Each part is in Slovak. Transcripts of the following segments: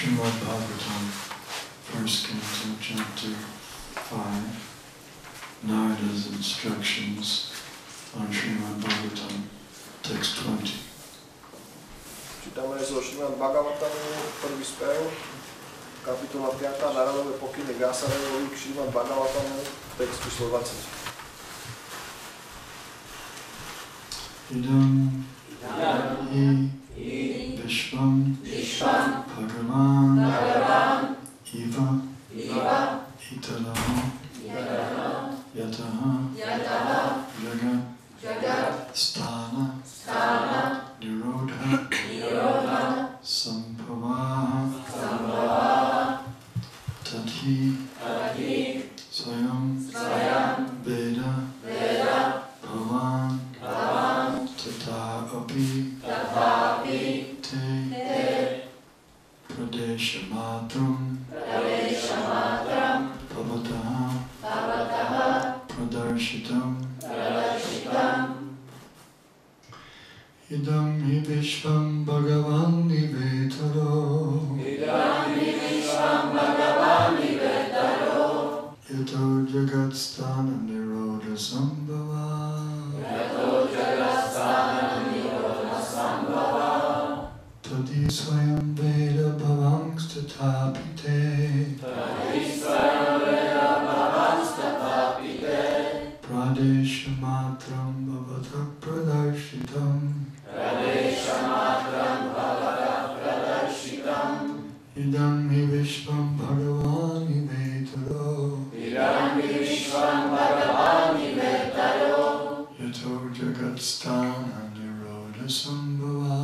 Srimad Bhagavatam, first canto, chapter 5, Narada's instructions on Srimad Bhagavatam, text 20. Čítame zo Srimad Bhagavatamu, prvý spev, kapitola 5, Naradové pokyny Vyasadevovi k Srimad Bhagavatamu, text číslo 20. Idam hi Vishvam Bhagavan Iva Italaha Yataha Jagat Sthana Nirodha Sambhavaha Tathi Swayam Veda Bhavan Tata api te pradeshamatram bhavataha pradarshitam idam hi vishvam bhagavan nivetaro yato jagat sthana nirodha sambhava Tadi swayam veda bhavangs tatapite Pradeshamatram bhavata pradarshitam Idam hi vishvam bhagavan nivetaro Yato jagat sthana nirodha sambhava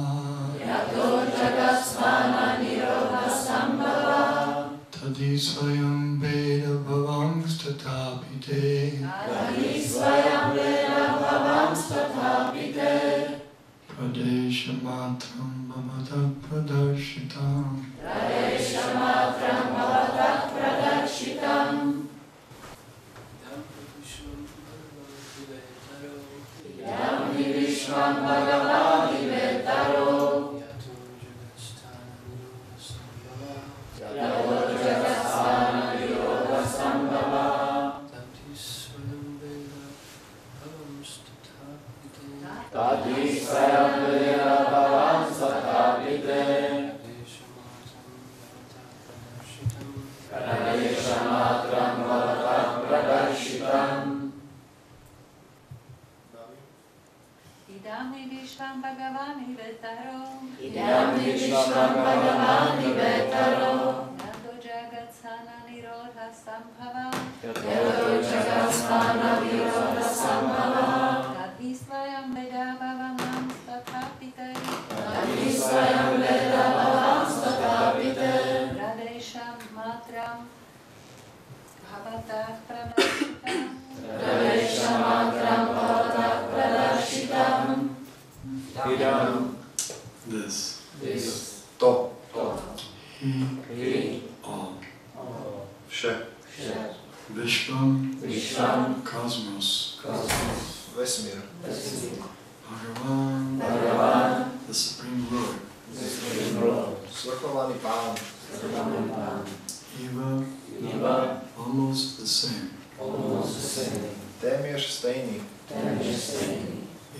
Tadi swayam veda bhavangs tatapite Pradeshamatram bhavata pradarshitam Vishvam, cosmos, vesmír, Bhagavan, the Supreme Lord, svrchovaný Pán, Eva, almost the same, téměř stejný,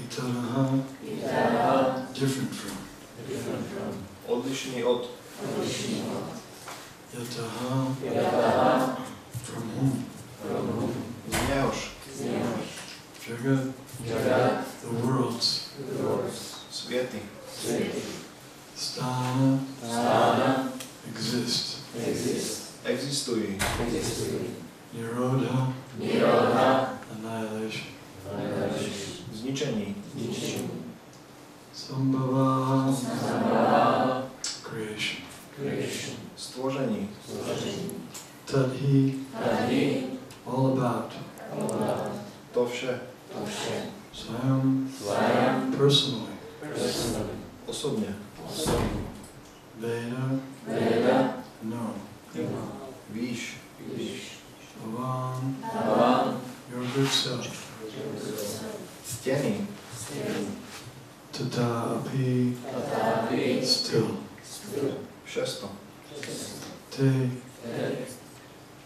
Itaraha, different from, odlišný od, Yataha, from whom, z něhož, Jagat, the worlds, světy, Sthana, exist, existují, Nirodha, annihilation, zničení, Sambhava, creation, stvoření, Tadhi, all about, to vše, Swayam, personally, osobně, Veda, no, víš, Bhavan, your good self, stěný, Tata api, still, Šesto. te,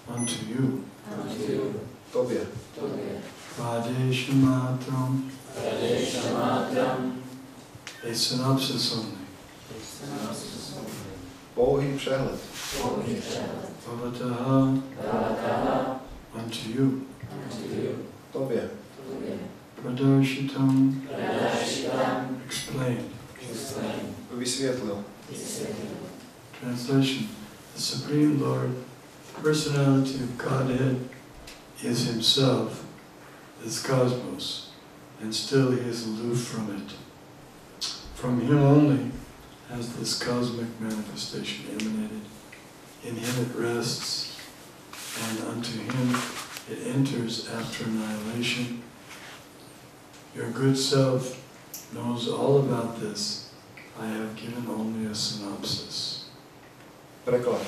unto you. Tobie. Radeshamatram, a synopsis only. Pouhý přehled. Bhavataha, unto you. Tobie. Pradarshitam, explained. Vysvietlil. Translation: the Supreme Lord, personality of Godhead, is himself this cosmos, and still he is aloof from it. From him only has this cosmic manifestation emanated. In him it rests, and unto him it enters after annihilation. Your good self knows all about this. I have given only a synopsis. Preklad.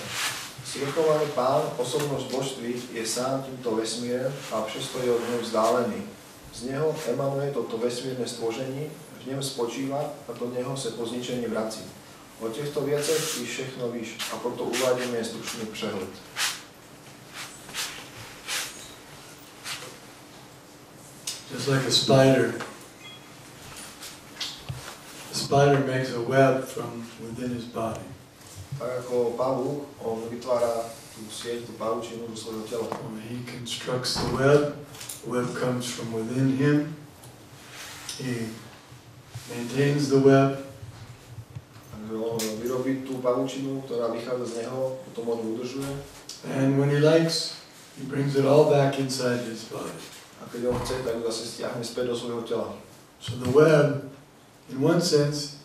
Svrchovaný Pán, osobnosť božství, je sám týmto vesmírem a přesto je od neho vzdálený. Z neho emanuje toto vesmírne stvoření, v ňom spočíva a do neho se po zničení vrací. O těchto věcech již všechno víš a proto uvádíme stručný přehled. Just like a spider makes a web from within his body. Tak ako pavúk, on vytvára tú sieť, tú pavučinu do svojho tela. When he constructs the web comes from within him. He maintains the web. Takže on vyrobí tú pavučinu, ktorá vychádza z neho, potom on ju udržuje. And when he likes, he brings it all back inside his body. A keď on chce, tak ju zase stiahne späť do svojho tela. So the web, in one sense,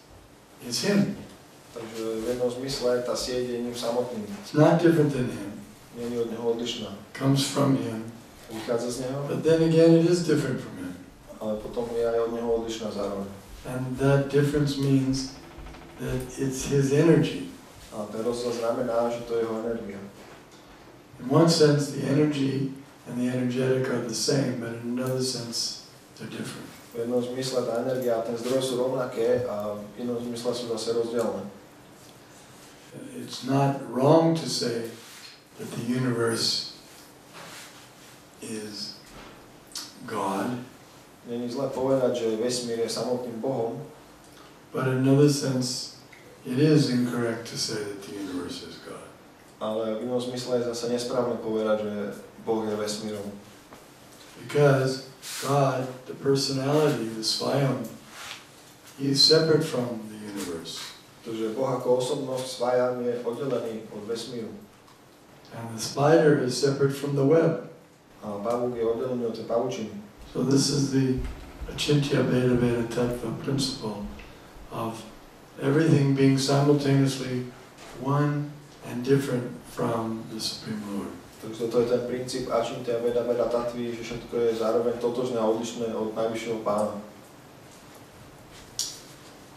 is him. Takže v jednom zmysle tá sieť je ním samotným. It's not different than him. Nie je od neho odlišná. Comes from him. Vychádza z neho, But then again, it is different from him. ale potom je aj od neho odlišná zároveň. And that difference means that it's his energy. A ten rozdiel znamená, že to je jeho energia. In one sense, the energy and the energetic are the same, but in another sense, they're different. V jednom zmysle tá energia a ten zdroj sú rovnaké a v inom zmysle sú zase rozdielne. It's not wrong to say that the universe is God, Není zle povedať, že vesmír je samotným Bohom, but in another sense, it is incorrect to say that the universe is God. ale v inom zmysle je zase nesprávne povedať, že Boh je vesmírom. Because God, the personality, the Svayam, he is separate from the universe. Pretože Boh ako osobnosť Svayam je oddelený od vesmíru. And the spider is separate from the web. A pavúk je oddelený od tej pavučiny. So this is the Achintya Bheda Bheda Tattva principle of everything being simultaneously one and different from the Supreme Lord. Takže toto je ten princíp Achintya Bheda Bheda Tattvy, že všetko je zároveň totožné a odlišné od najvyššieho Pána.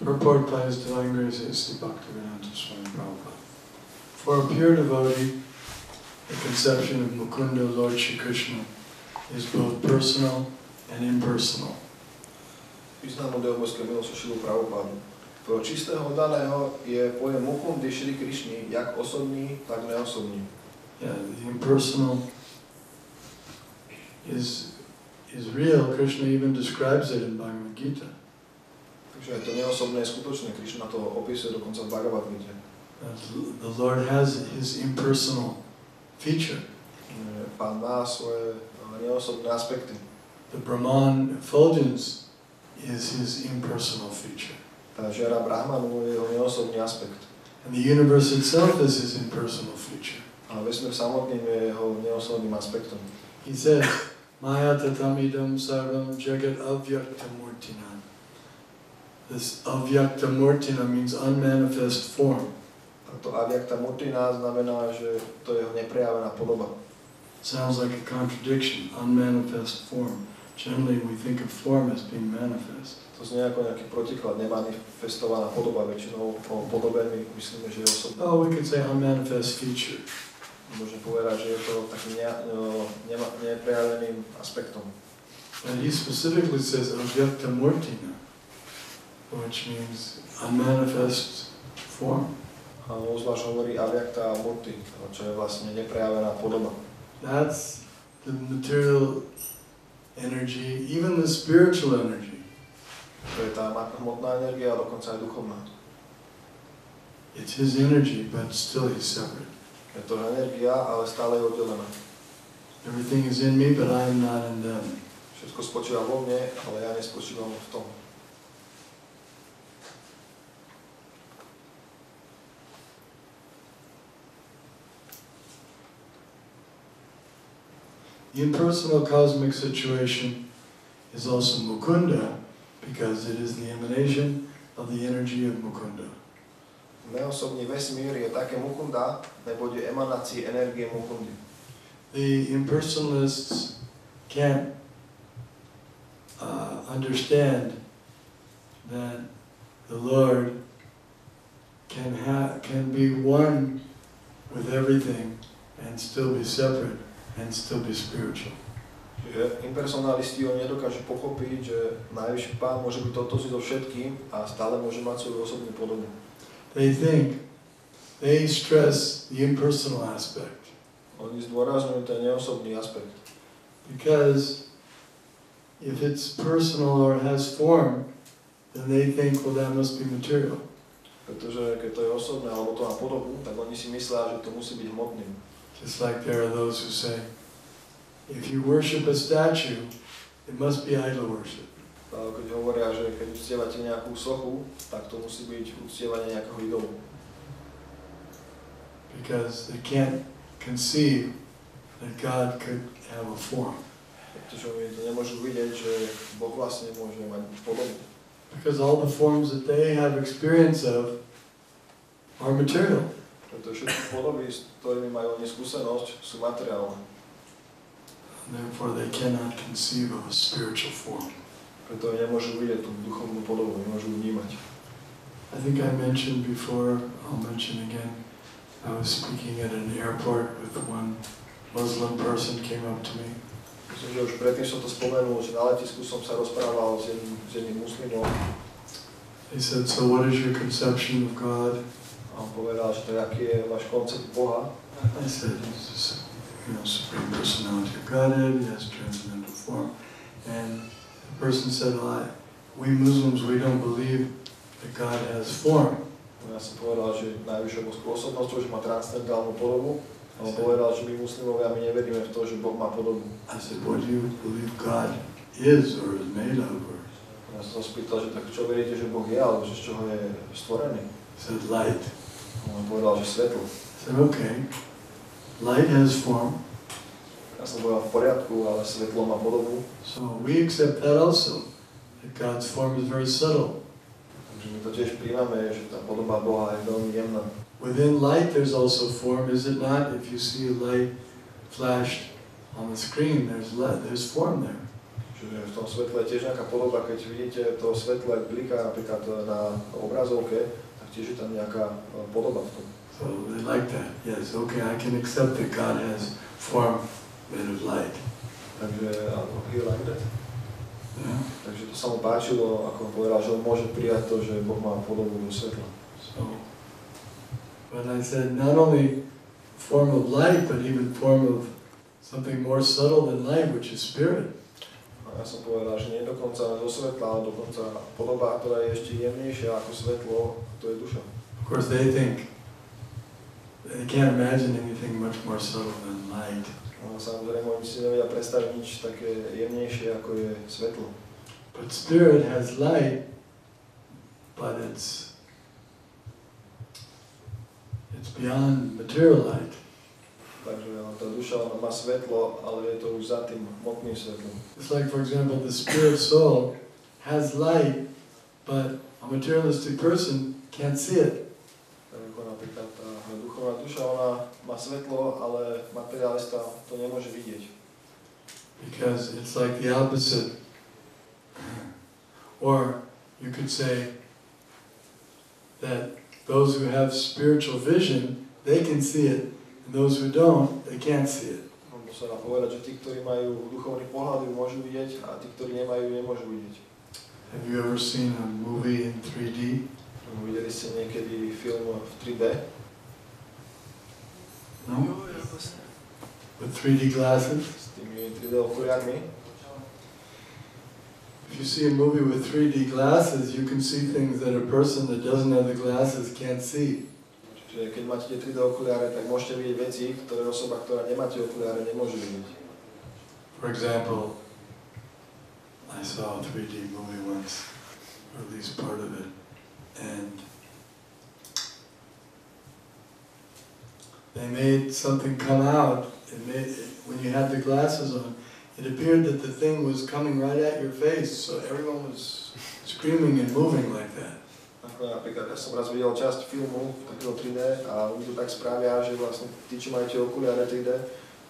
Purport by His Divine Grace A.C. Bhaktivedanta Swami Prabhupada. For a pure devotee, the conception of Mukunda, Lord Shri Krishna, is both personal and impersonal. Význam devobožskej milosti Šilu Prabhupádu. Pro čistého oddaného je pojem Mukundy Šri Krišny jak osobný, tak neosobný. Yeah, the impersonal is real. Krishna even describes it in Bhagavad Gita. Takže to neosobné je skutočné. Krišna to opisuje dokonca v Bhagavad Gite. The Lord has His impersonal feature. Pán má svoje neosobné aspekty. The Brahman effulgence is His impersonal feature. Tá žiara Brahmanu je jeho neosobný aspekt. And the universe itself is His impersonal feature. A vesmír samotným je jeho neosobným aspektom. He says, Maya tatamidam sarvam jagat avyakta murtina. This avyakta murtina means unmanifest form. Táto avyakta murtina znamená, že to je jeho neprejavená podoba. Sounds like a contradiction, unmanifest form. Generally we think of form as being manifest. To znie ako nejaký protiklad, nemanifestovaná podoba, väčšinou o podobe my myslíme, že je osobná. Oh, we could say unmanifest feature. Môžeme povedať, že je to takým neprejaveným aspektom. And he specifically says avyakta murtina, which means unmanifest form. Zvlášť hovorí avyakta murti, čo je vlastne neprejavená podoba. That's the material energy, even the spiritual energy. To je tá hmotná energia a dokonca aj duchovná. It's his energy, but still he's separate. Je to energia, ale stále je oddelená. Everything is in me, but I am not in them. Všetko spočíva vo mne, ale ja nespočívam v tom. The impersonal cosmic situation is also Mukunda, because it is the emanation of the energy of Mukunda. Neosobný vesmír je také Mukunda, nebo je emanácií energie Mukundy. The impersonalists can't understand that the Lord can be one with everything and still be separate and still be spiritual. Čiže impersonalisti oni nedokážu pochopiť, že najvyšší Pán môže byť totožný so všetkým a stále môže mať svoju osobnú podobu. They stress the impersonal aspect. Oni zdôrazňujú ten neosobný aspekt. Because if it's personal or has form, then they think, well, that must be material. Pretože keď to je osobné alebo to má podobu, tak oni si myslia, že to musí byť hmotným. Just like there are those who say, if you worship a statue, it must be idol worship. Keď hovoria, že keď uctievate nejakú sochu, tak to musí byť uctievanie nejakého idolu. Because they can't conceive that God could have a form. Pretože oni to nemôžu vidieť, že Boh vlastne môže mať podobu. Because all the forms that they have experience of are material. Pretože všetky podoby, s ktorými majú oni skúsenosť, sú materiálne. Therefore they cannot conceive of a spiritual form. Preto nemôžu vidieť tú duchovnú podobu, nemôžu vnímať. I think I mentioned before, I'll mention again, I was speaking at an airport with one Muslim person came up to me. Myslím, že už predtým som to spomenul, že na letisku som sa rozprával s jedným muslimom. He said, so what is your conception of God? A on povedal, že aký je váš koncept Boha. I said, he's the Supreme Personality of Godhead, he has transcendental form. And the person said, we Muslims, we don't believe that God has form. Ja som povedal, že najvyššou božskou osobnosťou, že má transcendentálnu podobu. A on povedal, že my muslimovia my neveríme v to, že Boh má podobu. I said, what do you believe God is or is made of? Ja som sa spýtal, že tak čo veríte, že Boh je, alebo že z čoho je stvorený? He said, light. On povedal, že svetlo. I said, okay, light has form. Ja som povedal, v poriadku, ale svetlo má podobu. So we accept that also, that God's form is very subtle. Takže my to tiež príjmame, že tá podoba Boha je veľmi jemná. Within light there's also form, is it not? If you see a light flashed on the screen, there's form there. Čiže v tom svetle je tiež nejaká podoba, keď vidíte to svetlo, ak bliká napríklad na obrazovke, tak tiež je tam nejaká podoba v tom. So they like that. Yes, okay, I can accept that God has form made of light. Takže, he like that. Yeah. Takže to sa mu páčilo, ako on povedal, že on môže prijať to, že Boh má podobu do svetla. So, but I said not only form of light, but even form of something more subtle than light, which is spirit. A ja som povedal, že nie dokonca zo svetla, ale dokonca podoba, ktorá je ešte jemnejšia ako svetlo, to je duša. Of course they think, they can't imagine anything much more subtle than light. A samozrejme, oni si nevedia predstaviť nič také jemnejšie, ako je svetlo. But spirit has light, but it's beyond material light. Takže tá duša má svetlo, ale je to už za tým hmotným svetlom. It's like, for example, the spirit soul has light, but a materialistic person can't see it. Ako napríklad tá duchovná duša, ona má svetlo, ale materialista to nemôže vidieť. Because it's like the opposite. Or you could say that those who have spiritual vision, they can see it, and those who don't, they can't see it. Môžu sa dá povedať, že tí, ktorí majú duchovný pohľad, ju môžu vidieť, a tí, ktorí nemajú, nemôžu vidieť. Have you ever seen a movie in 3D? Videli ste niekedy film v 3D? with 3D glasses. s tými 3D okuliarmi. If you see a movie with 3D glasses, you can see things that a person that doesn't have the glasses can't see. Čiže keď máte tie 3D okuliare, tak môžete vidieť veci, ktoré osoba, ktorá nemá tie okuliare, nemôže vidieť. For example, I saw a 3D movie once, or at least part of it, and they made something come out. When you had the glasses on, it appeared that the thing was coming right at your face, so everyone was screaming and moving like that. Ako napríklad, ja som raz videl časť filmu, takého 3D, a oni to tak spravia, že vlastne tí, čo majú tie okuliare 3D,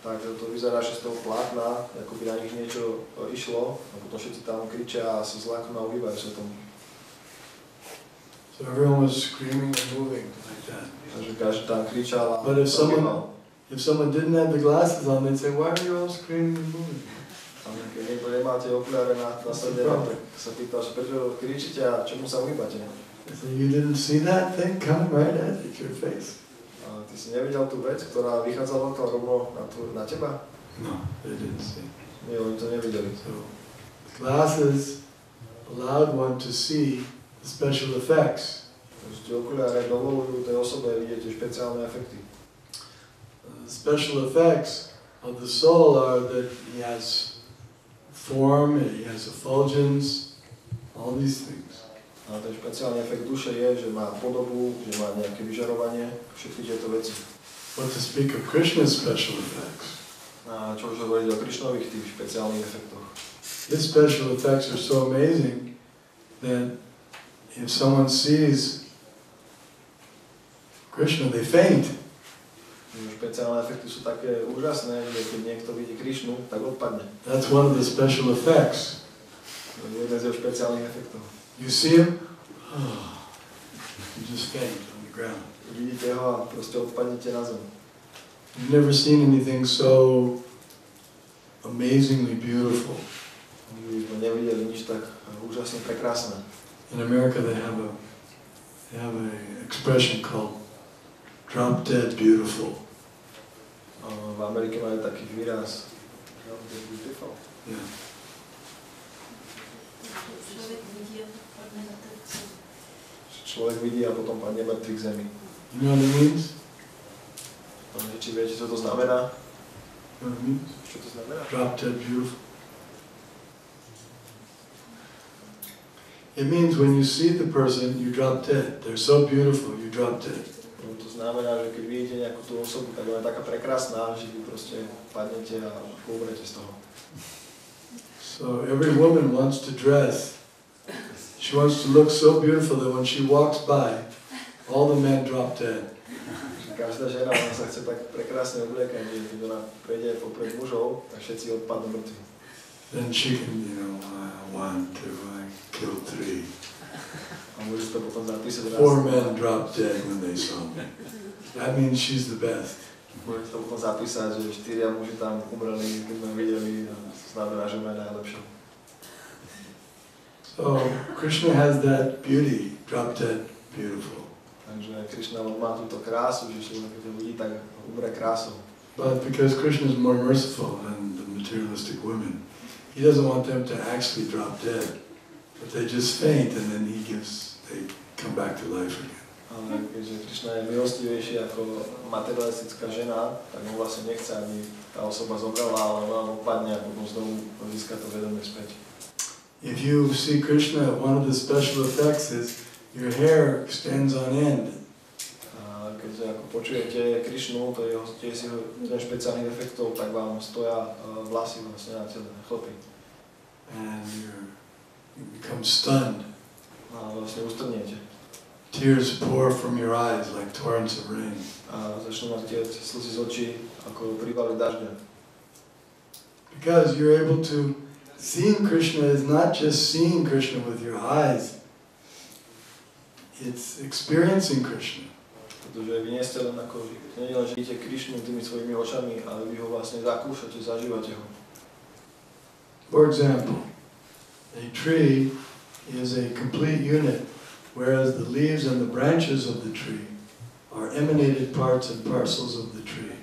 tak to vyzerá, že z toho plátna, ako by na nich niečo išlo, a potom všetci tam kričia a sa zláknú a uhýbajú sa tomu. So everyone was screaming and moving like that. Takže každý tam kričal a But if someone didn't have the glasses on, they'd say, "Why are you all screaming and moving?" A keď niekto nemá tie okuliare nasadené, tak sa pýtal, že prečo kričíte a čomu sa uhýbate? So you didn't see that thing coming right at your face? A ty si nevidel tú vec, ktorá vychádzala to rovno na teba? No, they didn't see. Nie, oni to nevideli. So glasses allowed one to see the special effects. Tie okuliare dovolujú tej osobe vidieť tie špeciálne efekty. The special effects of the soul are that he has form, he has effulgence, all these things. A ten špeciálny efekt duše je, že má podobu, že má nejaké vyžarovanie, všetky tieto veci. What to speak of Krishna's special effects? A čo už hovoriť o Krišnových tých špeciálnych efektoch. His special effects are so amazing that if someone sees Krishna, they faint. Špeciálne efekty sú také úžasné, že keď niekto vidí Krišnu, tak odpadne. That's one of the special effects. To je jeden z jeho špeciálnych efektov. You see him, you just faint on the ground. Vidíte ho a proste odpadnete na zem. You've never seen anything so amazingly beautiful. Vy to nevideli nič tak úžasne prekrásne. In America they have a expression called drop dead beautiful. V Amerike majú taký výraz drop dead beautiful. Yeah. Človek vidí a potom padne mŕtvy k zemi. You know what it means? Či viete, čo to znamená? You know what it means? Čo to znamená? Drop dead beautiful. It means when you see the person, you drop dead. They're so beautiful, you drop dead. To znamená, že keď vidíte nejakú tú osobu, tak ona je taká prekrásna, že vy proste padnete a umrete z toho. So every woman wants to dress. She wants to look so beautiful that when she walks by, all the men drop dead. Každá žena sa chce tak prekrásne obliekať, že keď ona prejde popred mužov, tak všetci odpadnú mŕtvi. Then she can, 1, 2, I killed 3. A môže to potom zapísať 4 men dropped dead when they saw me. That means she's the best. Môže to potom zapísať, že 4 muži tam umreli, keď sme videli, a to znamená, že sme najlepšie. So Krishna has that beauty, drop dead beautiful. Takže Krishna má túto krásu, že človek keď to vidí, tak umre krásou. But because Krishna is more merciful than the materialistic women, he doesn't want them to actually drop dead, but they just faint and then they come back to life again. Ale keďže Krishna je milostivejší ako materialistická žena, tak on vlastne nechce, aby tá osoba zomrela, ale ona opadne a potom znovu získa to vedomie späť. If you see Krishna, one of the special effects is your hair extends on end. Keď ako počujete Krishnu, to je tiež jeden špeciálnych efektov, tak vám stoja vlasy vlastne na tele, na chlopy. And you become stunned. A vlastne ustrniete. Tears pour from your eyes like torrents of rain. A začnú vám tiec slzy z očí, ako prívaly dažďa. Because you're able to seeing Krishna is not just seeing Krishna with your eyes, it's experiencing Krishna. Pretože vy nie ste len ako, nie len, že vidíte Krishnu tými svojimi očami, ale vy ho vlastne zakúšate, zažívate ho. For example, a tree is a complete unit, whereas the leaves and the branches of the tree are emanated parts and parcels of the tree.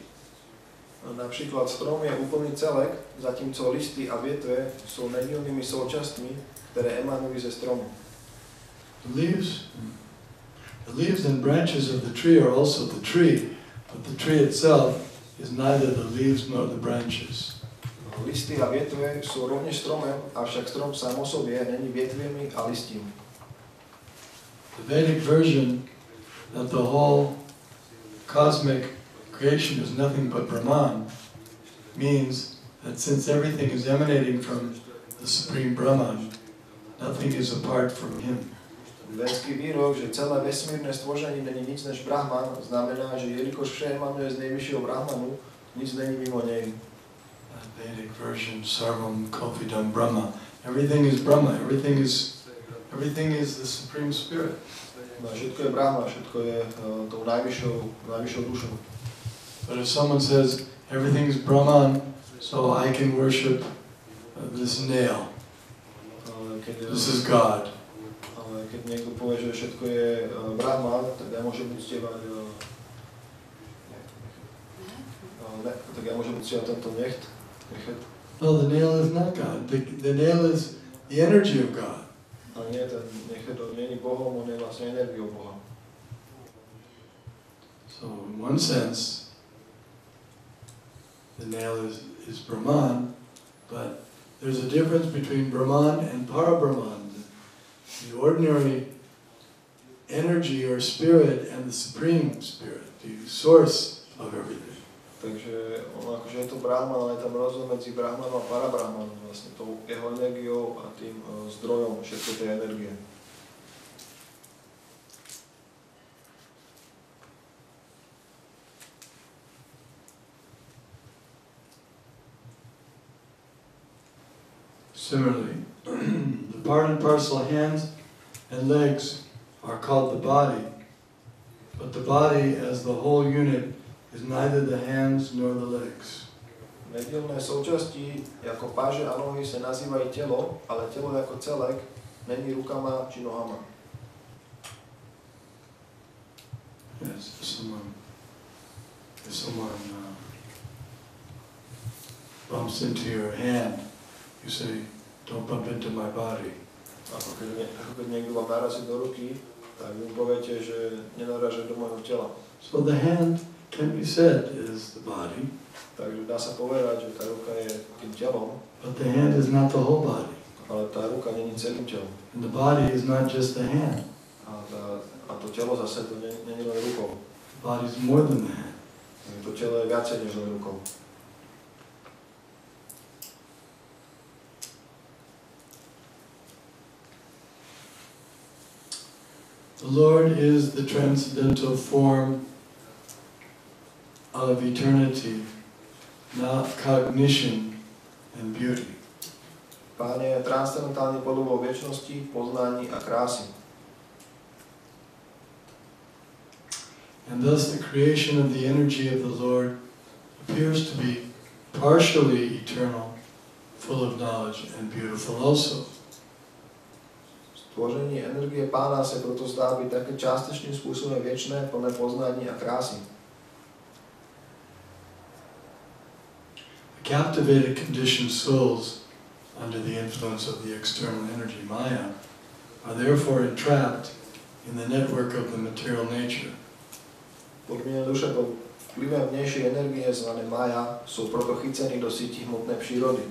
Napríklad strom je úplný celek, zatímco listy a vietve sú nedílnymi súčasťmi, ktoré emanujú ze stromu. The leaves and branches of the tree are also the tree, but the tree itself is neither the leaves nor the branches. Listy a vietve sú rovnež stromem, avšak strom sám o sobie není vietvami a listím. The Vedic version that the whole cosmic creation is nothing but Brahman means that since everything is emanating from the Supreme Brahman, nothing is apart from him. Védský výrok, že celé vesmírne stvořenie není nic než Brahman, znamená, že jelikož vše emanuje z nejvyššieho Brahmanu, nic není mimo nej. Vedic version, Sarvam Kofidam Brahma. Everything is Brahma. Everything is the Supreme Spirit. No, všetko je Brahma, všetko je tou najvyššou dušou. But if someone says everything is Brahman, so I can worship this nail. This is God. Keď niekto povie, že všetko je Brahman, tak ja môžem uctievať tento necht. No, the nail is not God. The nail is the energy of God. Ale nie, ten nechet není Bohom, on je vlastne energiou Boha. So in one sense, the nail is Brahman, but there's a difference between Brahman and Parabrahman. The ordinary energy or spirit and the Supreme Spirit, the source of everything. Takže akože je to Brahman, ale je tam rozdiel medzi Brahmanom a Parabrahmanom, vlastne tou jeho energiou a tým zdrojom všetkej tej energie. Similarly, the part and parcel hands and legs are called the body, but the body as the whole unit is neither the hands nor the legs. Nedílné súčasti ako páže a nohy sa nazývajú telo, ale telo ako celek není rukama či nohama. Yes, if someone bumps into your hand, you say, "Don't bump into my body." Ako keď niekto vám narazí do ruky, tak vy poviete, že nenarážaj do môjho tela. So the hand can be said is the body, Takže dá sa povedať, že tá ruka je tým telom, but the hand is not the whole body. ale tá ruka není celým telom. And the body is not just the hand. A to telo zase to není len rukou. The body is more than the hand. To telo je viacej než len rukou. The Lord is the transcendental form of eternity, not cognition and beauty. Pán je transcendentálny podobou večnosti, poznaní a krásy. And thus the creation of the energy of the Lord appears to be partially eternal, full of knowledge and beautiful also. Stvořenie energie Pána sa proto zdá byť také čiastočným spôsobom večné, plné poznání a krásy. The captivated conditioned souls under the influence of the external energy Maya are therefore entrapped in the network of the material nature. Podmienené duše pod vplyvom vnejšej energie zvané Maya sú proto chycení do sítí hmotnej přírody.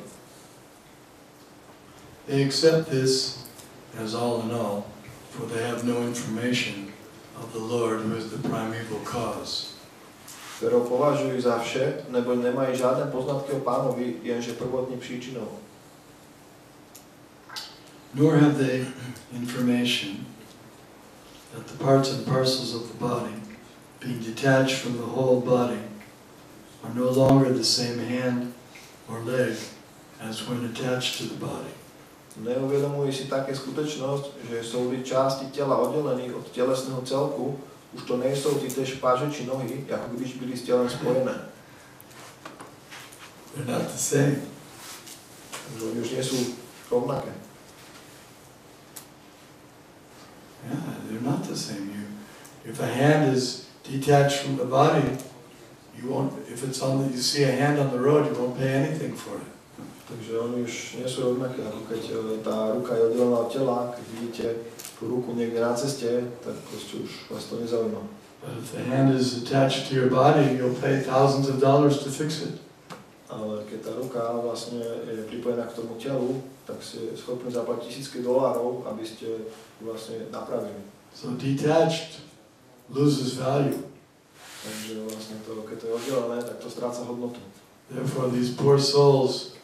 They accept this as all in all, for they have no information of the Lord who is the primeval cause. Ktorou považujú za vše, nebo nemajú žiadne poznatky o Pánovi, jenže prvotní príčinou. Nor have they information that the parts and parcels of the body, being detached from the whole body, are no longer the same hand or leg as when attached to the body. Neuvedomujú si také skutočnosť, že sú časti tela oddelené od telesného celku, už to nie sú tí tež páže či nohy, ako když byli s telom spojené. They're not the same. Oni už nie sú rovnaké. Yeah, they're not the same. If a hand is detached from the body, You won't, if it's on the, you see a hand on the road, you won't pay anything for it. Takže oni už nie sú rovnaké, ako keď tá ruka je oddelená od tela, keď vidíte tú ruku niekde na ceste, tak proste už vás to nezaujíma. But if the hand is attached to your body, you'll pay thousands of dollars to fix it. Ale keď tá ruka vlastne je pripojená k tomu telu, tak ste schopní zaplatiť tisícky dolárov, aby ste ju vlastne napravili. So detached loses value. Takže vlastne to, keď to je oddelené, tak to stráca hodnotu. Therefore these poor souls,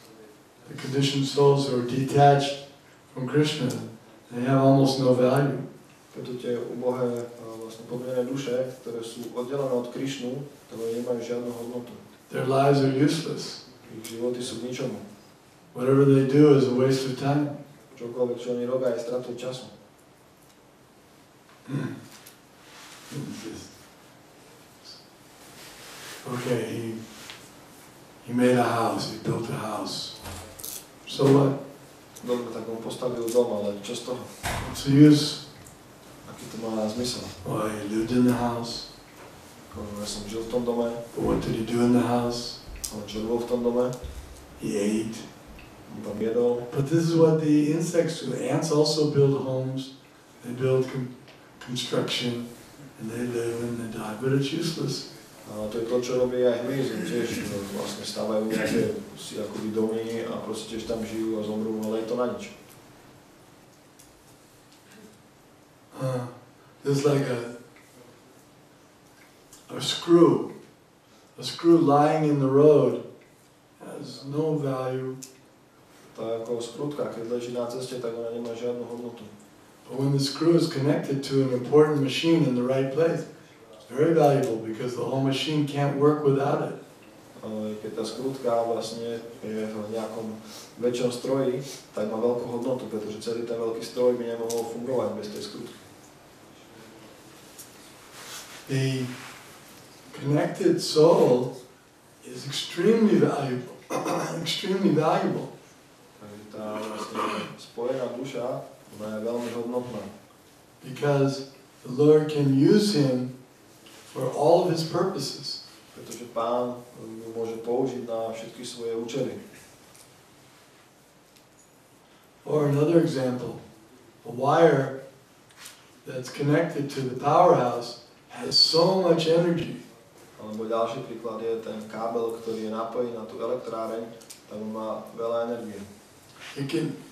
the conditioned souls who are detached from Krishna, they have almost no value. Preto tie ubohé vlastne podmienené duše, ktoré sú oddelené od Krišnu, ktoré nemajú žiadnu hodnotu. Their lives are useless. Ich životy sú k ničomu. Whatever they do is a waste of time. Čokoľvek, čo oni robia, je stratou času. Okay, he made a house, he built a house. So what? Dobre, tak on postavil dom, ale čo z toho? What's the use? Aký to má zmysel? Well, he lived in the house. Ja som žil v tom dome. But what did he do in the house? Ale čo robil v tom dome? He ate. On tam jedol. But this is what the insects do. The ants also build homes. They build construction, and they live and they die. But it's useless. A to je to, čo robí aj hmyz, tiež vlastne stavajú nejaké si akoby domy a proste tiež tam žijú a zomrú, ale je to na nič. There's like a screw lying in the road has no value. Tá ako skrutka, keď leží na ceste, tak ona nemá žiadnu hodnotu. But when the screw is connected to an important machine in the right place, it's very valuable because the whole machine can't work without it. Ale keď tá skrutka vlastne je v nejakom väčšom stroji, tak má veľkú hodnotu, pretože celý ten veľký stroj by nemohol fungovať bez tej skrutky. The connected soul is extremely valuable, extremely valuable. Takže tá vlastne spojená duša, ona je veľmi hodnotná. Because the Lord can use him for all of his purposes. Pretože Pán ju môže použiť na všetky svoje účely. Or another example, a wire that's connected to the powerhouse has so much energy. Alebo ďalší príklad je ten kábel, ktorý je napojený na tú elektráreň, tam má veľa energie.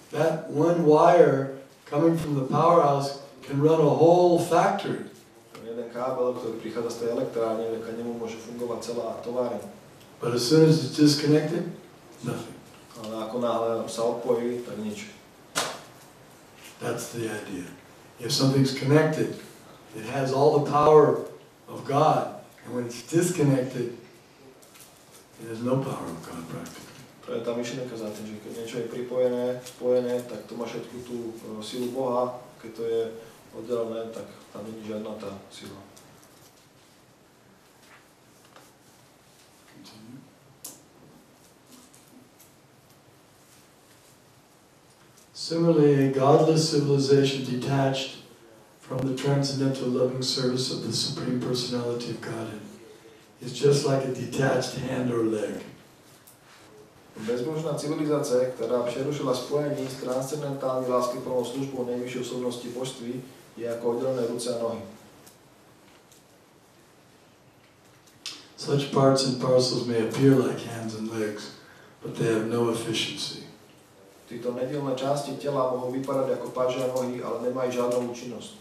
That one wire coming from the powerhouse can run a whole factory. Jeden kábel, ktorý prichádza z tej elektrárne, vďaka nemu môže fungovať celá továreň. But as soon as it's disconnected, nothing. Ale ako náhle sa odpojí, tak nič. That's the idea. If something's connected, it has all the power of God. And when it's disconnected, it has no power of God practically. To je tá myšlienka za tým, že keď niečo je pripojené, spojené, tak to má všetku tú silu Boha. Keď to je oddelené, tak tam nie je žiadna tá sila. Similarly, a godless civilization detached from the transcendental loving service of the Supreme Personality of Godhead is just like a detached hand or leg. Bezbožná civilizácia, ktorá prerušila spojenie s transcendentálnej láskyplnou službou najvyššej osobnosti božství, je ako oddelené ruce a nohy. Such parts and parcels may appear like hands and legs, but they have no efficiency. Títo nedielne časti tela mohú vypadať ako páže a nohy, ale nemajú žiadnu účinnosť.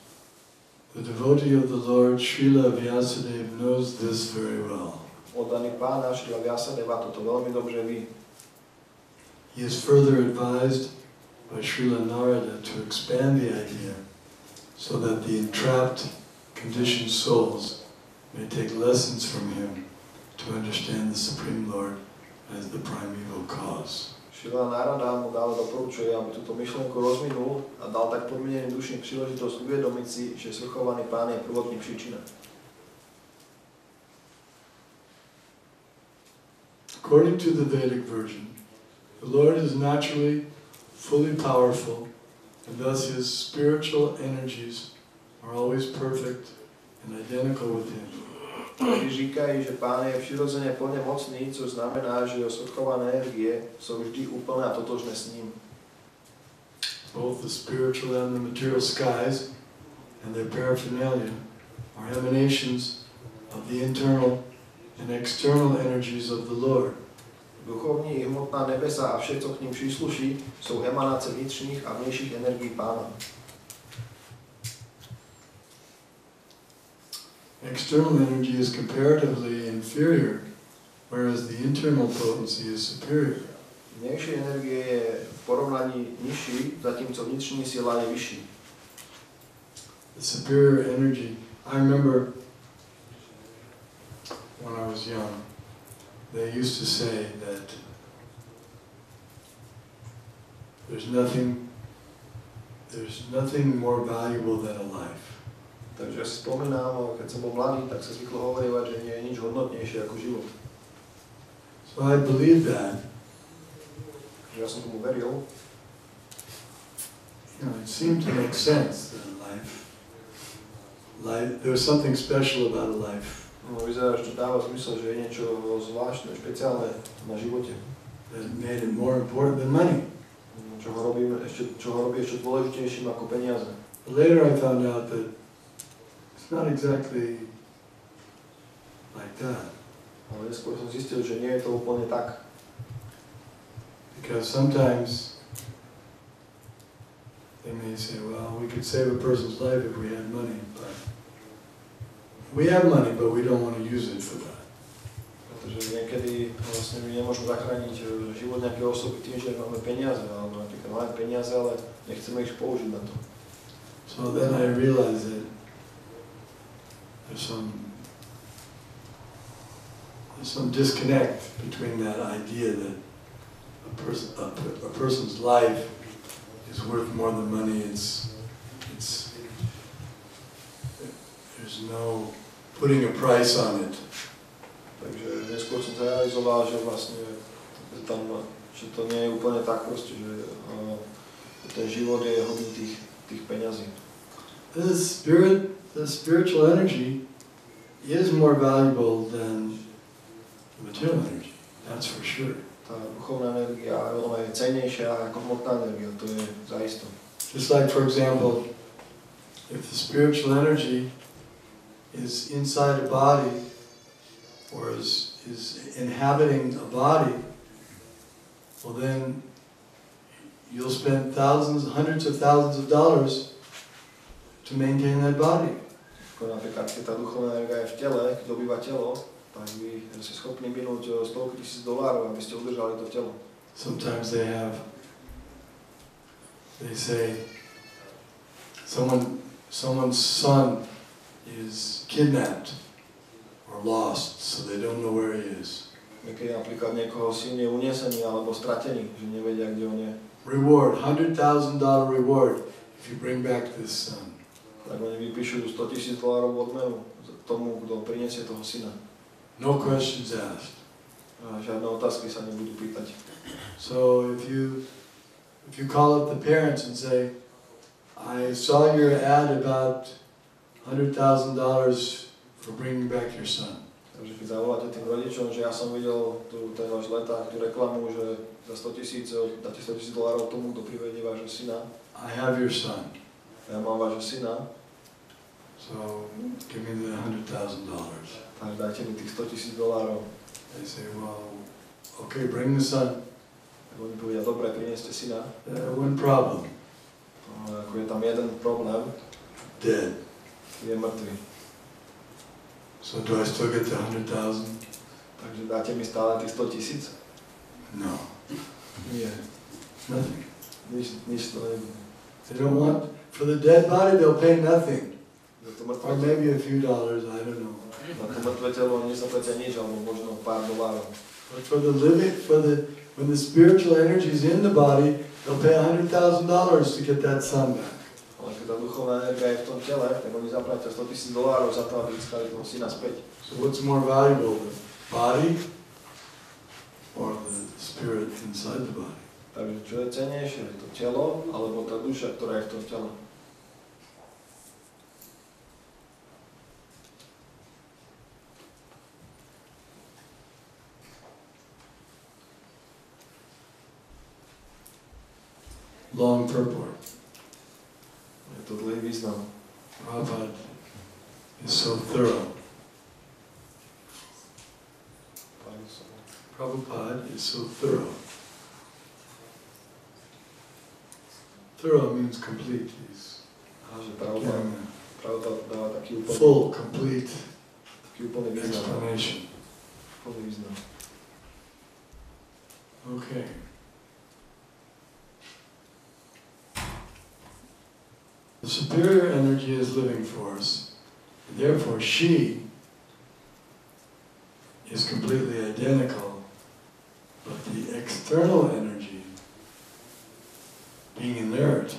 The devotee of the Lord, Srila Vyasa-deva, knows this very well. Oddaný pána Srila Vyasa-deva toto veľmi dobre ví. He is further advised by Srila Narada to expand the idea so that the entrapped, conditioned souls may take lessons from him to understand the Supreme Lord as the primeval cause. Srila Narada mu dále doporučuje, aby túto myšlienku rozvinul a dal tak podmieneným duším príležitosť uvedomiť si, že svrchovaný Pán je prvotný príčina. According to the Vedic version, the Lord is naturally fully powerful, and thus his spiritual energies are always perfect and identical with him. říkají, že Pán je přirozeně plně mocný, což znamená, že jeho svrchované energie jsou vždy úplné a totožné s ním. Both the spiritual and the material skies and their paraphernalia are emanations of the internal and external energies of the Lord. Duchovní i hmotná nebesa a vše, co k ním přísluší, jsou emanace vnitřních a vnějších energií Pána. External energy is comparatively inferior, whereas the internal potency is superior. Vnější energie je v porovnaní nižší, zatímco vnitřní síla je vyšší. The superior energy, I remember when I was young, they used to say that there's nothing more valuable than a life. Takže si spomínám, keď som bol mladý, tak sa zvyklo hovorievať, že nie je nič hodnotnejšie ako život. So I believed that. Že ja som tomu veril. You know, it seemed to make sense that life, there was something special about a life. No, vyzerá, že to dáva zmysel, že je niečo zvláštne, špeciálne na živote. That made it more important than money. Čo ho robí ešte dôležitejším ako peniaze. But later I found out that it's not exactly like that. Ale neskôr som zistil, že nie je to úplne tak. Because sometimes they may say, well, we could save a person's life if we had money, but we have money, but we don't want to use it for that. Pretože niekedy vlastne my nemôžeme zachrániť život nejakej osoby tým, že máme peniaze, alebo napríklad máme peniaze, ale nechceme ich použiť na to. So then I realized that there's some disconnect between that idea that a person's life is worth more than money. There's no putting a price on it. Takže neskôr som sa realizoval, že vlastne že to nie je úplne tak proste, že ten život je hodný tých peňazí. The spiritual energy is more valuable than the material energy. That's for sure. Tá duchovná energia ona je cennejšia ako hmotná energia, to je zaisto. Just like, for example, if the spiritual energy is inside a body or is inhabiting a body, well then you'll spend hundreds of thousands of dollars to maintain that body. Ako napríklad, keď tá duchovná energia je v tele, keď dobýva telo, tak vy ste schopní minúť $100,000, aby ste udržali to telo. Sometimes they say someone's son is kidnapped or lost, so they don't know where he is. Niekedy napríklad niekoho syn je unesený alebo stratený, že nevedia, kde on je. Reward, $100,000 reward if you bring back this son. Tak oni vypíšu $100,000 odmenu tomu, kto prinesie toho syna. No questions asked. A žiadne otázky sa nebudú pýtať. So if you call up the parents and say, I saw your ad about $100,000 for bringing back your son. Takže keď zavoláte tým rodičom, že ja som videl ten váš leták, tú reklamu, že za $100,000 dáte $100,000 tomu, kto privedie vášho syna. I have your son. Ja mám vášho syna. So give me the $100,000. Takže dajte mi tých $100,000. They say, well, okay, bring the son. Tak oni povedia, dobre, prineste syna. One problem. Ako je tam jeden problém. Dead. Je mŕtvy. So do I still get the $100,000? Takže dáte mi stále tých $100,000? No. Nie. Nothing. Nič to nebude. They don't want, for the dead body they'll pay nothing. Or maybe a few dollars, I don't know. Na to mŕtve telo oni nezaplatia nič, alebo možno pár dolárov. But for the living, when the spiritual energy is in the body, they'll pay $100,000 to get that son back. Ale keď tá duchovná energia je v tom tele, tak oni zaplatia $100,000 za to, aby získali toho syna späť. So what's more valuable, the body or the spirit inside the body? Takže čo je cennejšie, to telo alebo tá duša, ktorá je v tom tele? long purport. Je to dlhý význam. Prabhupada is so thorough. Prabhupada is so thorough. Thorough means complete. He's Prabhupada dáva taký úplný, full, complete taký úplný význam. explanation. Úplný význam. Okay. The superior energy is living force, and therefore she is completely identical, but the external energy, being inert,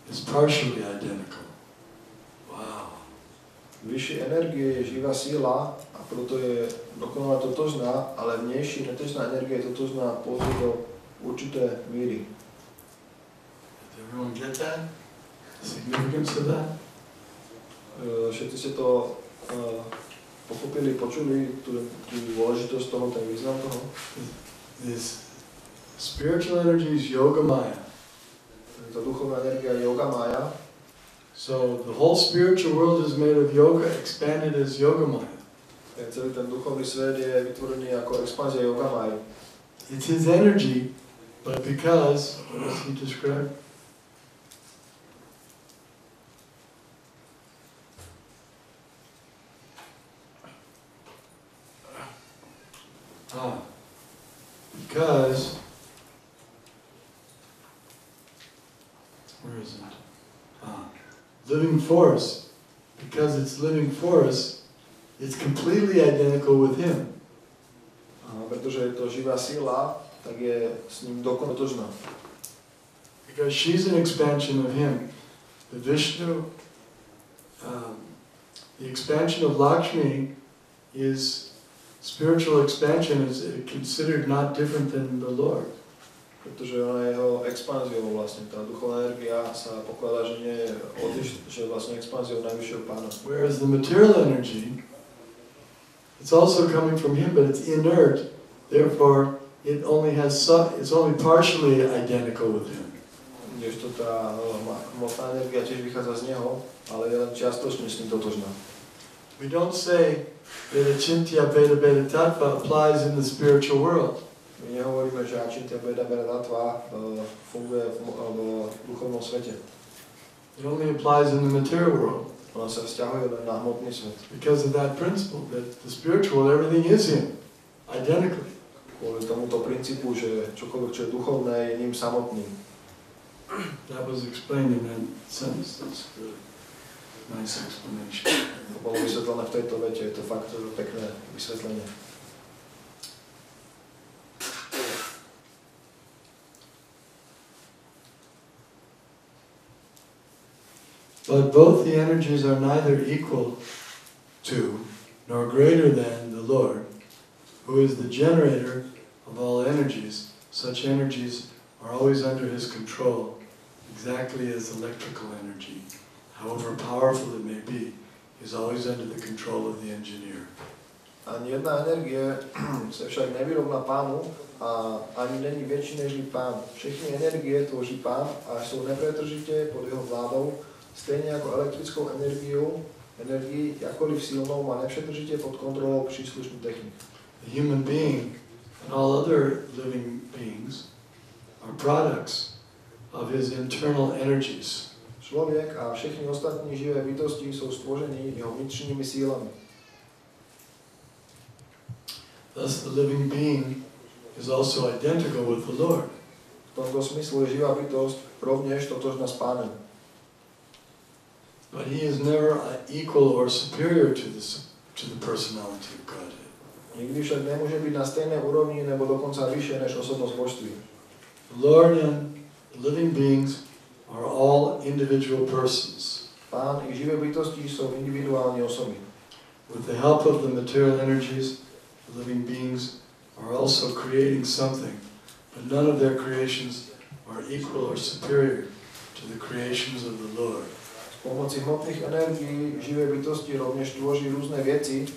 is partially identical. Wow. Vyššie energie je živá síla a proto je dokonale totožná, ale vnejší netežná energia je totožná pouze do určité míry. Did everyone get that? Significance of that? Všetci ste to pochopili, počuli tú dôležitosť toho, ten význam toho? This spiritual energy is yoga maya. Tá duchovná energia je yoga maya. So the whole spiritual world is made of yoga, expanded as yoga maya. Celý ten duchovný svet je vytvorený ako expanzia yoga maya. It's his energy, but because, what does he describe? Because, where is it? Living force, because it's living force, it's completely identical with him. Pretože je to živá sila, tak je s ním dokonale totožná. Because she's an expansion of him. The Vishnu, the expansion of Lakshmi is spiritual expansion is considered not different than the Lord. Pretože ona je jeho expanziou vlastne. Tá duchovná energia sa pokladá, že nie je odlišná, že vlastne expanziou najvyššieho pána. Whereas the material energy, it's also coming from him, but it's inert. Therefore, it only has it's only partially identical with him. Kdežto tá hmotná energia tiež vychádza z neho, ale je len čiastočne s ním totožná. We don't say that Achintya Veda Veda Tattva applies in the spiritual world. My nehovoríme, že Achintya Veda Veda Tattva funguje v duchovnom svete. It only applies in the material world. Ona sa vzťahuje len na hmotný svet. Because of that principle, that the spiritual, everything is him, identically. Kvôli tomuto princípu, že čokoľvek, čo je duchovné, je ním samotným. That was explained in that sentence. That's a really nice explanation. To bolo vysvetlené v tejto vete, je to fakt pekné vysvetlenie. But both the energies are neither equal to nor greater than the Lord, who is the generator of all energies. Such energies are always under his control, exactly as electrical energy, however powerful it may be, is always under the control of the engineer. Ani jedna energie sa však nevyrovná pánu a ani není väčší než pán. Všechny energie tvoří pán a sú nepretržite pod jeho vládou, stejne ako elektrickou energii, jakkoliv silnou, má nepretržite pod kontrolou príslušný technik. The human being and all other living beings are products of his internal energies. Človek a všechny ostatní živé bytosti sú stvoření jeho vnitřními sílami. Thus the living being is also identical with the Lord. V tomto smysle je živá bytosť rovnež totožná s pánem. But he is never equal or superior to the personality of Godhead. Nikdy však nemôže byť na stejnej úrovni nebo dokonca vyššie než osobnosť božství. The Lord and the living beings are all individual persons. Pán i živé bytosti sú individuálne osoby. With the help of the material energies, the living beings are also creating something, but none of their creations are equal or superior to the creations of the Lord. S pomoci hmotných energií živé bytosti rovnež tvoří rôzne veci,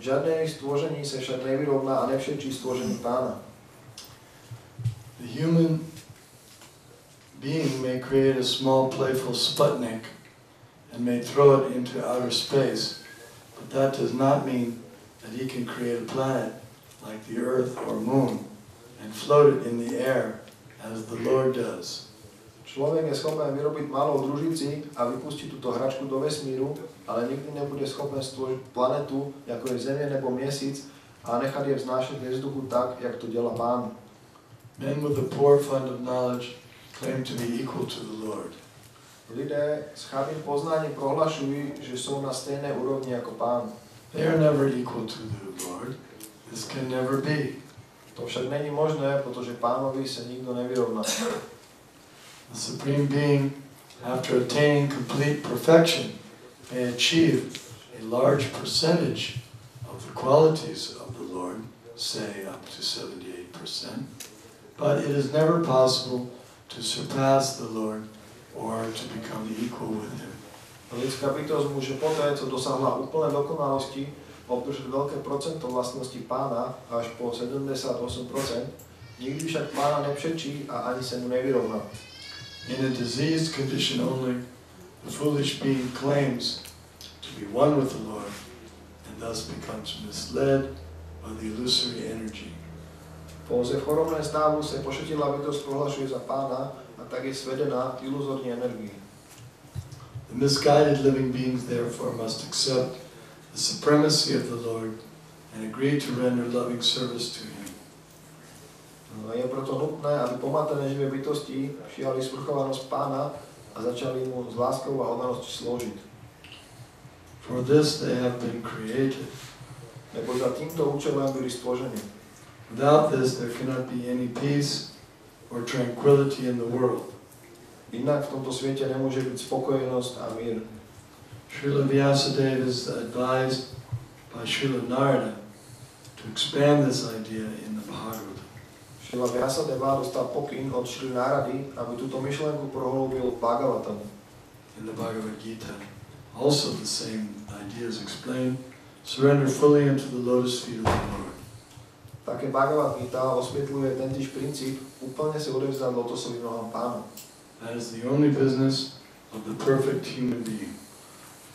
žiadne ich stvoření sa však nevyrovná a nevšetčí stvoření pána. The human being may create a small playful Sputnik and may throw it into outer space, but that does not mean that he can create a planet like the Earth or Moon and float it in the air as the Lord does. Človek je schopný vyrobiť malú družici a vypustiť túto hračku do vesmíru, ale nikdy nebude schopný stvořiť planetu, ako je Zemie nebo Měsíc, a nechať je vznášať ve vzduchu tak, jak to dělá Pán. Men with a poor fund of knowledge claim to be equal to the Lord. Lidé s chabým poznaním prohlašujú, že sú na stejnej úrovni ako Pán. They are never equal to the Lord. This can never be. To však není možné, pretože Pánovi sa nikto nevyrovná. The Supreme Being, after attaining complete perfection, may achieve a large percentage of the qualities of the Lord, say up to 78%, but it is never possible to surpass the Lord or to become equal with Him. Lidská bytosť môže poté, co dosahla úplnej dokonalosti, obdržať veľké procento vlastnosti Pána, až po 78%, nikdy však Pána nepřečí a ani sa mu nevyrovná. In a diseased condition only, the foolish being claims to be one with the Lord and thus becomes misled by the illusory energy. Pouze v chorobnom stavu sa pošetilá bytosť prohlašuje za Pána a tak je svedená iluzórnej energii. The misguided living beings therefore must accept the supremacy of the Lord and agree to render loving service to Him. Je proto nutné, aby pomatené živé bytosti přijali svrchovanosť Pána a začali mu s láskou a oddanosťou slúžiť. For this they have been created. Lebo za týmto účelom byli stvoření. Without this there cannot be any peace or tranquility in the world. Inak v tomto svete nemôže byť spokojnosť a mír. Srila Vyasa-deva is advised by Srila Narada to expand this idea in the Bhagavad. Srila Vyasa-deva dostal pokyn od Srily Nárady, aby túto myšlienku prohĺbil v Bhagavatamu. In the Bhagavad Gita, also the same idea is explained. Surrender fully into the lotus feet of the Lord. Také Bhagavad Gita osvetľuje tentýž princíp úplne sa odevzdať lotosovým nohám Pána. That is the only business of the perfect human being.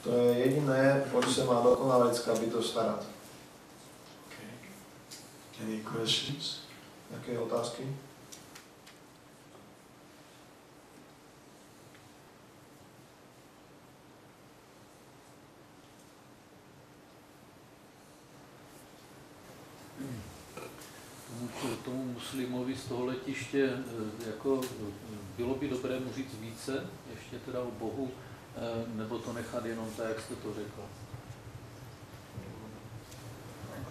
To je jediné, o čo sa má dokonalá lidská bytosť starať. Okay. Any questions? Aké otázky? Tomu muslimovi z toho letiště, jako bylo by dobré mu říct více, ještě teda o Bohu, nebo to nechat jenom tak, jak jste to řekl?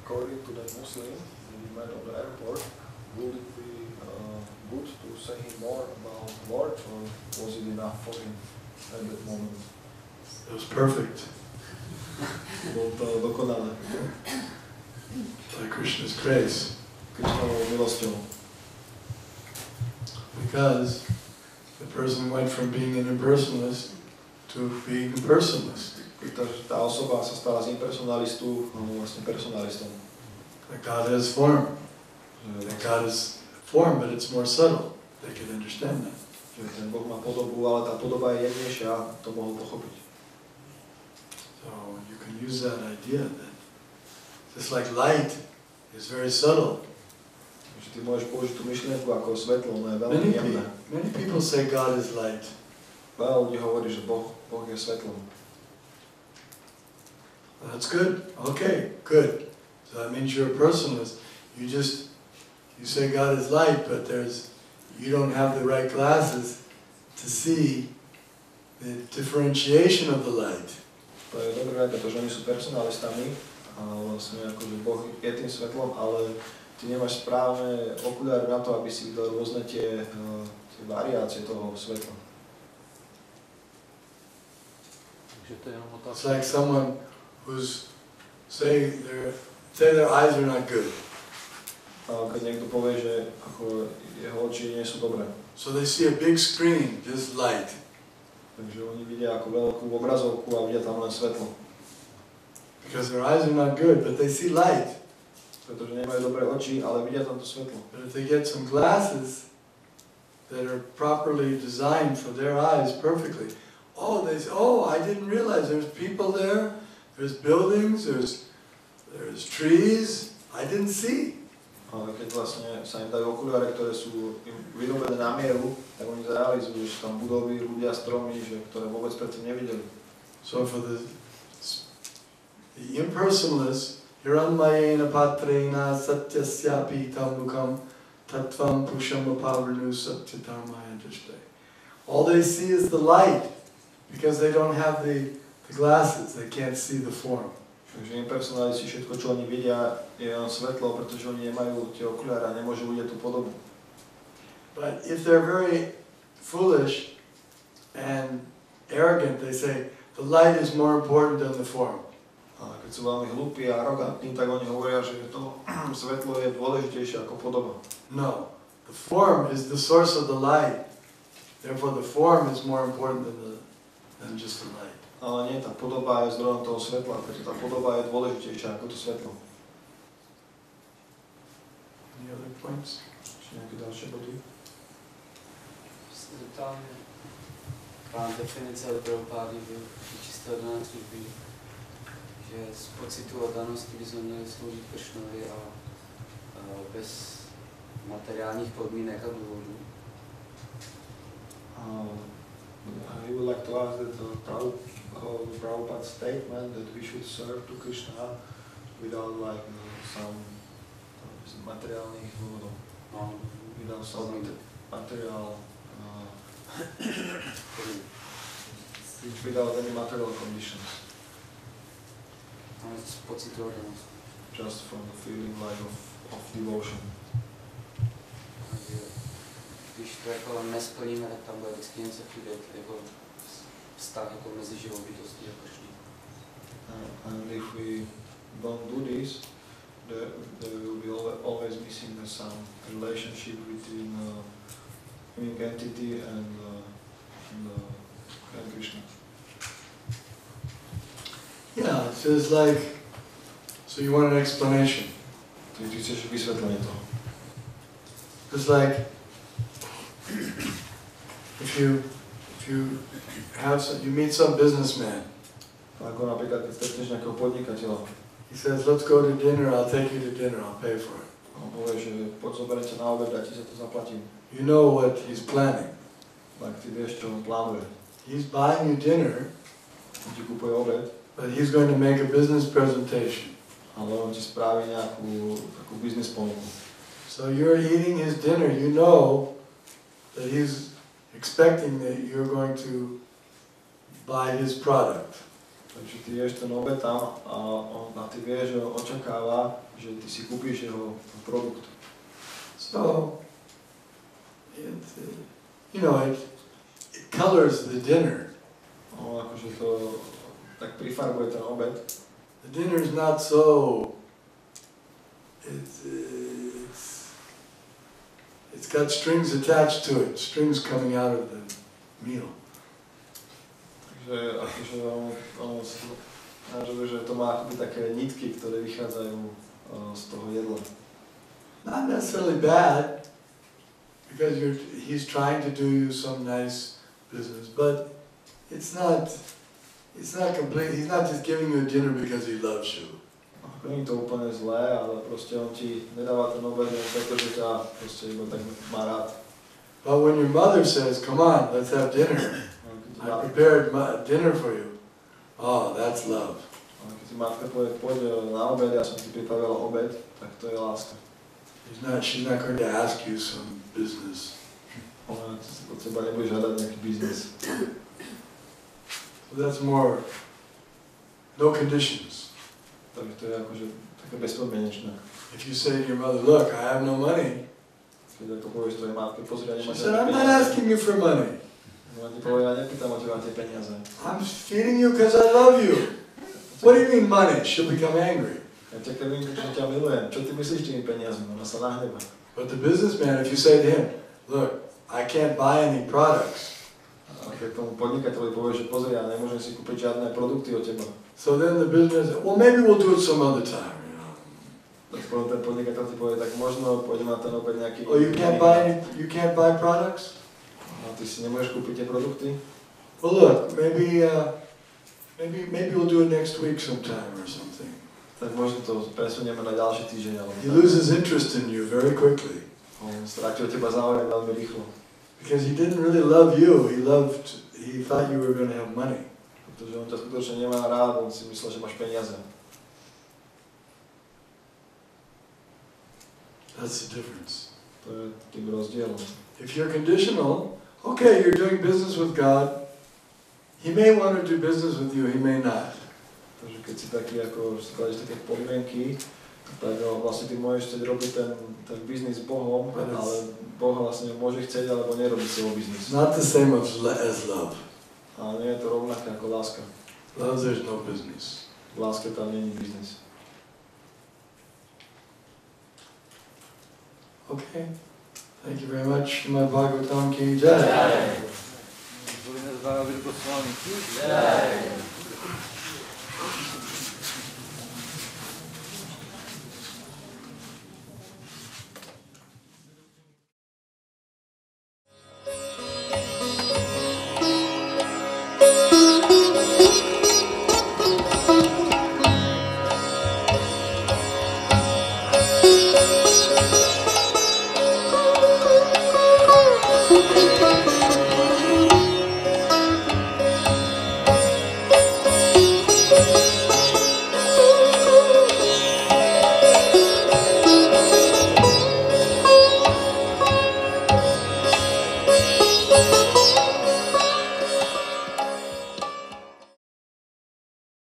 According to that Muslim, the man of the airport, would it be good to say him more about Lord, or was it enough for him at that moment? It was perfect. Bolo to dokonalé. By Krishna's grace. Krišnovou milosťou. Because the person went from being an impersonalist to being a personalist. Pretože tá osoba sa stala z impersonalistu vlastne personalistom. That God has form. That God is form, but it's more subtle. They can understand that. Že ten Boh má podobu, ale tá podoba je jemnejšia, to mohol pochopiť. So you can use that idea that just like light is very subtle. Že ty môžeš použiť tú myšlienku ako svetlo, no je veľmi jemné. Many people say God is light. Veľa ľudí hovorí, že Boh je svetlom. That's good. Okay, good. So that means you're a personalist. You say God is light, but you don't have the right glasses to see the differentiation of the light. To je dobré, pretože oni sú personalistami a vlastne akože Boh je tým svetlom, ale ty nemáš správne okuliare na to, aby si videl rôzne tie variácie toho svetla. Takže to je jenom otázka. It's like someone who's say their eyes are not good. A keď niekto povie, že ako jeho oči nie sú dobré. So they see a big screen, just light. Takže oni vidia ako veľkú obrazovku a vidia tam len svetlo. Because their eyes are not good, but they see light. Pretože nemajú dobré oči, ale vidia tam to svetlo. But if they get some glasses, that are properly designed for their eyes perfectly. Oh, they say, oh, I didn't realize there's people there, there's buildings, there's trees, I didn't see. Ale keď vlastne sa im dajú okuliare, ktoré sú im vyrobené na mieru, tak oni zrealizujú, že tam budovy, ľudia, stromy, že, ktoré vôbec predtým nevideli. So for the impersonalists, Hiranmayena patrena satyasyapi tamukam tattvam pusham apavranu satyatarmaya drishte. All they see is the light, because they don't have the glasses, they can't see the form. Takže impersonalisti, všetko, čo oni vidia, je len svetlo, pretože oni nemajú tie okuliare a nemôžu vidieť tú podobu. But if they're very foolish and arrogant, they say, the light is more important than the form. A keď sú veľmi hlúpi a arogantní, tak oni hovoria, že to svetlo je dôležitejšie ako podoba. No, the form is the source of the light. Therefore the form is more important than just the light. Ale nie, tá podoba je zdrojom toho svetla, preto tá podoba je dôležitejšia ako to svetlo. Any other points? Ešte nejaké ďalšie body? Tam pán definice od Prabhupády byl čisté oddané služby, že z pocitu oddanosti by sme měli sloužit Kršnovi a bez materiálních podmínek a důvodů. I would like to ask that Prabhupada's statement that we should serve to Krishna without like some materiálnych dôvodov. Without some material without any material conditions. Z pocitu oddanosti. Just from the feeling like of devotion. Když to jako nesplníme, tak tam bude vždycky něco chybět, jako vztah jako mezi živou bytostí a Kršnou. And if we don't do this, there will be always missing some relationship between living entity and Krishna. Yeah, so it's like, so you want an explanation. Ty chceš vysvetlenie toho. It's like, if you meet some businessman. Ako napríklad, keď stretneš nejakého podnikateľa. He says, let's go to dinner, I'll take you to dinner, I'll pay for it. On povie, že poď zoberiem ťa na obed a ti za to zaplatím. You know what he's planning. Tak ty vieš, čo on plánuje. He's buying you dinner, On ti kúpuje obed, but he's going to make a business presentation. ale on ti spraví nejakú takú business ponuku. So you're eating his dinner, you know that he's expecting that you're going to buy his product. Takže ty ješ ten obed tam a ty vieš, že on očakáva, že ty si kúpiš jeho produkt. So, it colors the dinner. On akože to tak prifarbuje ten obed. The dinner is not so, it's got strings attached to it, strings coming out of the meal. Takže akože on nažuje, že to má akoby také nitky, ktoré vychádzajú z toho jedla. Not necessarily bad, because he's trying to do you some nice business, but it's not complete. He's not just giving you a dinner because he loves you. Nie je to úplne zlé, ale proste on ti nedáva ten obed len preto, že ťa proste iba tak má rád. But when your mother says, come on, let's have dinner, I prepared dinner for you. Oh, that's love. Keď ti matka povie, poď na obed, ja som ti pripravila obed, tak to je láska. She's not going to ask you some business. Ona od teba nebude žiadať nejaký biznis. So that's more, no conditions. Takže to je akože také bezpodmienečné. If you say to your mother, look, I have no money, Keď ako povieš tvojej matke, pozri, ja she nemám said, žiadne I'm not peniaze. asking you for money. Ona ti povie, ja nepýtam o teba tie peniaze. I'm feeding you because I love you. What do you mean money? She'll become angry. Ja ťa krmím, že ťa milujem. Čo ty myslíš tými peniazmi? Ona sa nahneva. But the businessman, if you say to him, look, I can't buy any products. A keď tomu podnikateľovi povieš, že pozri, ja nemôžem si kúpiť žiadne produkty od teba. So then the businessman says, well, maybe we'll do it some other time. You know. Potom ten podnikateľ ti povie, tak možno pôjdem na ten obed nejaký... Oh, you can't buy products? A ty si nemôžeš kúpiť tie produkty? Well, look, maybe we'll do it next week sometime or something. Tak možno to presunieme na ďalší týždeň. He loses interest in you very quickly. On strátil teba záujem veľmi rýchlo. Because he didn't really love you, he thought you were going to have money. Pretože on ťa skutočne nemá rád, on si myslel, že máš peniaze. That's the difference. To je tým rozdielom. If you're conditional, okay, you're doing business with God. He may want to do business with you, he may not. Takže keď si taký, ako skladaš také podmienky, tak vlastne ty môžeš chcieť robiť ten biznis s Bohom, ale Boh vlastne môže chcieť, alebo nerobí svoj biznis. Not the same as love. A nie je to rovnaké ako láska. Love, there's no business. V láske tam nie je biznis. Okay. Thank you very much. Srimad Bhagavatam ki jai. Danavir Goswami ki jai.